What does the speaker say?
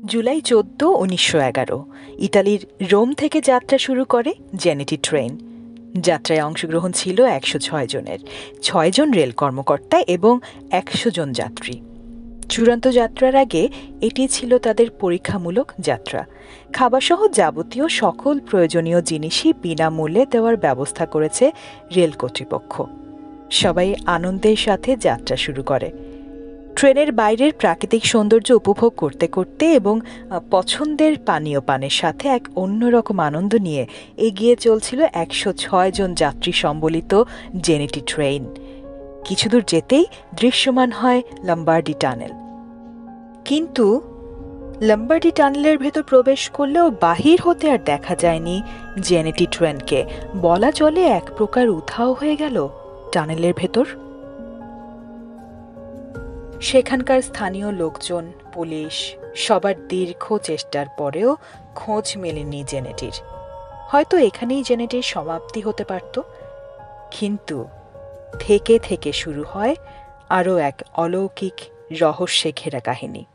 জুলাই 14, 1911 ইতালির রোম থেকে যাত্রা শুরু করে জেনেটি ট্রেন। যাত্রায় অংশগ্রহণ ছিল 106 জনের, 6 জন রেল কর্মকর্তা এবং 100 জন যাত্রী। চূড়ান্ত যাত্রার আগে এটি ছিল তাদের পরীক্ষামূলক যাত্রা। খাবারসহ যাবতীয় সকল প্রয়োজনীয় জিনিসই বিনামূল্যে দেওয়ার ব্যবস্থা করেছে রেল কর্তৃপক্ষ। সবাই আনন্দের সাথে যাত্রা শুরু করে। ট্রেনের বাইরের প্রাকৃতিক সৌন্দর্য উপভোগ করতে করতে এবং পছন্দের পানীয় পানের সাথে এক অন্যরকম আনন্দ নিয়ে এগিয়ে চলছিল 106 জন যাত্রী সম্বলিত জেনেটি ট্রেন। কিছুদূর যেতেই দৃশ্যমান হয় লম্বার্ডি টানেল। কিন্তু লম্বার্ডি টানেলের ভেতর প্রবেশ করলেও বাহির হতে আর দেখা যায়নি জেনেটি ট্রেনকে। বলা চলে এক প্রকার উধাও হয়ে গেল টানেলের ভেতর। সেখানকার স্থানীয় লোকজন, পুলিশ সবার দীর্ঘ চেষ্টার পরেও খোঁজ মেলেনি জেনেটির। হয়তো এখানেই জেনেটির সমাপ্তি হতে পারত। কিন্তু থেকে থেকে শুরু হয় আরও এক অলৌকিক রহস্যে ঘেরা কাহিনী।